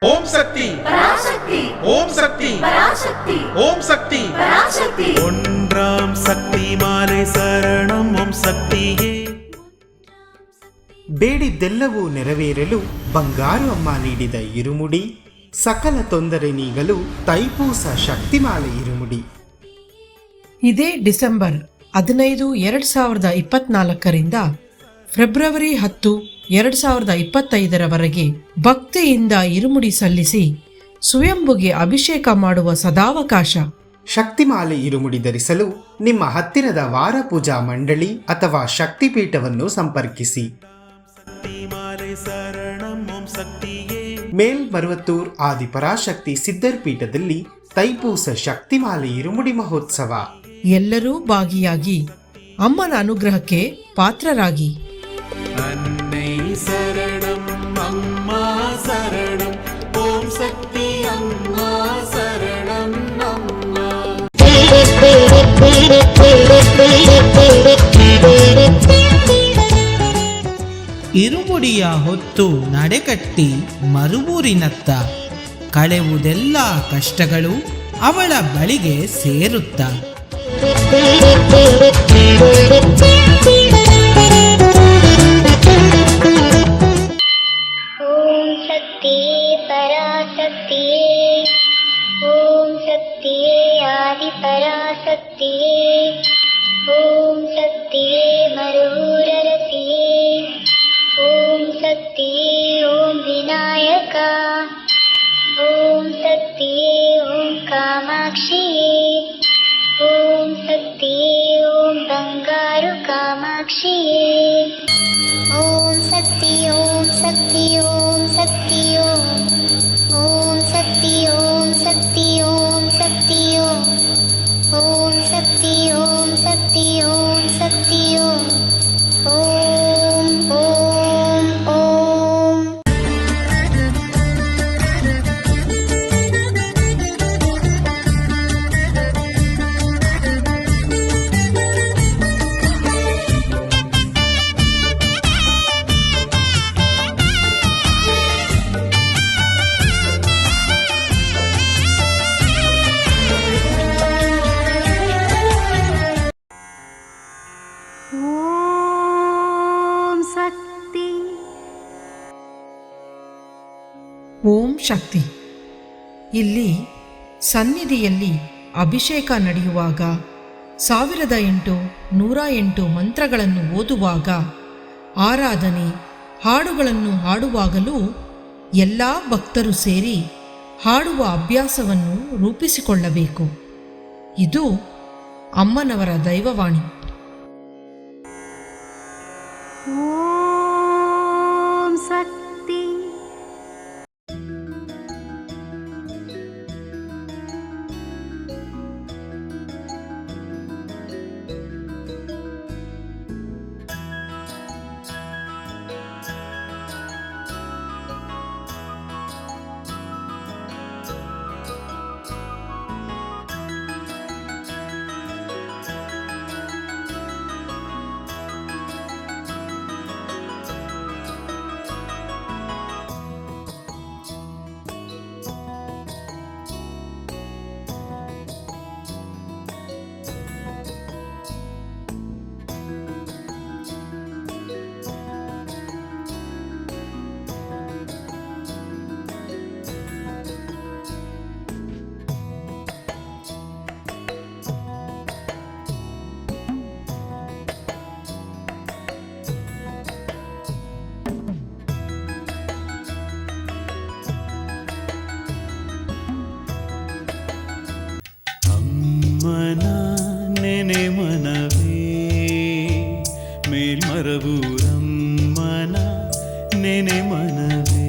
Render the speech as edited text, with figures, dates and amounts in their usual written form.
ಓಂ ಶಕ್ತಿ பராசக்தி ஓம் சக்தி பராசக்தி ஓம் சக்தி பராசக்தி ஒன்றாம் சக்தி மாலை சரணம் ಓಂ ಶಕ್ತಿಯೇ. ಬೇಡಿದ್ದೆಲ್ಲವೂ ನೆರವೇರಲು ಬಂಗಾರು ಅಮ್ಮ ನೀಡಿದ ಇರುಮುಡಿ, ಸಕಲ ತೊಂದರೆ ನೀಗಲು ತೈಪೂಸ ಶಕ್ತಿಮಾಲೆ ಇರುಮುಡಿ. ಇದೇ ಡಿಸೆಂಬರ್ 15, 2024ರಿಂದ ಫೆಬ್ರವರಿ 10, 2025ರವರೆಗೆ ಭಕ್ತಿಯಿಂದ ಇರುಮುಡಿ ಸಲ್ಲಿಸಿ ಸ್ವಯಂಭುಗೆ ಅಭಿಷೇಕ ಮಾಡುವ ಸದಾವಕಾಶ. ಶಕ್ತಿಮಾಲೆ ಇರುಮುಡಿ ಧರಿಸಲು ನಿಮ್ಮ ಹತ್ತಿರದ ವಾರ ಪೂಜಾ ಮಂಡಳಿ ಅಥವಾ ಶಕ್ತಿಪೀಠವನ್ನು ಸಂಪರ್ಕಿಸಿ. ಮಾಲೆ ಶರಣಂ ಓಂ ಶಕ್ತಿಯೇ. ಮೇಲ್ಮರುವತ್ತೂರ್ ಆದಿಪರಾಶಕ್ತಿ ಸಿದ್ಧರ್ ಪೀಠದಲ್ಲಿ ತೈಪೂಸ ಶಕ್ತಿಮಾಲೆ ಇರುಮುಡಿ ಮಹೋತ್ಸವ. ಎಲ್ಲರೂ ಭಾಗಿಯಾಗಿ ಅಮ್ಮನ ಅನುಗ್ರಹಕ್ಕೆ ಪಾತ್ರರಾಗಿ. ಅನ್ನೈ ಶರಣಂ ಅಮ್ಮ ಶರಣಂ ಓಂ ಶಕ್ತಿ ಅಮ್ಮ ಶರಣಂ ಅಮ್ಮ. ಇರುಮುಡಿಯ ಹೊತ್ತು ನಡೆಕಟ್ಟಿ ಮರುವೂರಿನತ್ತ ಕಳೆವುದೆಲ್ಲ ಕಷ್ಟಗಳು ಅವಳ ಬಳಿಗೆ ಸೇರುತ್ತ. ಓಂ ಶಕ್ತಿಯೇ ಪರಾಶಕ್ತಿಯೇ, ಓಂ ಶಕ್ತಿಯೇ ಆದಿ ಪರಾಶಕ್ತಿಯೇ, ಓಂ ಶಕ್ತಿಯೇ ಮರುರರಸಿಯೇ, ಓಂ ಶಕ್ತಿಯೇ ಓಂ ವಿನಾಯಕ, ಓಂ ಶಕ್ತಿಯೇ ಓಂ ಕಾಮಾಕ್ಷಿಯೇ, ಓಂ ಶಕ್ತಿಯೇ ಓಂ ಬಂಗಾರು ಕಾಮಾಕ್ಷಿಯೇ. ಓಂ ಶಕ್ತಿ ಓಂ ಶಕ್ತಿ ಓಂ ಶಕ್ತಿ ಓಂ, ಓಂ ಶಕ್ತಿ ಓಂ ಶಕ್ತಿ ಓಂ ಶಕ್ತಿ ಓಂ, ಓಂ ಶಕ್ತಿ ಓಂ ಶಕ್ತಿ ಓಂ ಶಕ್ತಿ ಓಂ, ಓಂ ಓಂ ಓಂ. ಓಂ ಶಕ್ತಿ. ಓಂ ಶಕ್ತಿ. ಇಲ್ಲಿ ಸನ್ನಿಧಿಯಲ್ಲಿ ಅಭಿಷೇಕ ನಡೆಯುವಾಗ 1008, 108 ಮಂತ್ರಗಳನ್ನು ಓದುವಾಗ, ಆರಾಧನೆ ಹಾಡುಗಳನ್ನು ಹಾಡುವಾಗಲೂ ಎಲ್ಲ ಭಕ್ತರು ಸೇರಿ ಹಾಡುವ ಅಭ್ಯಾಸವನ್ನು ರೂಪಿಸಿಕೊಳ್ಳಬೇಕು. ಇದು ಅಮ್ಮನವರ ದೈವವಾಣಿ. ಓಂ ಶಕ್ತಿ. ಅಮ್ಮನ ನೆನೆ ಮನವೇ ಮೇಲ್ಮರವೂರಮ್ಮನ ನೆನೆ ಮನವೇ.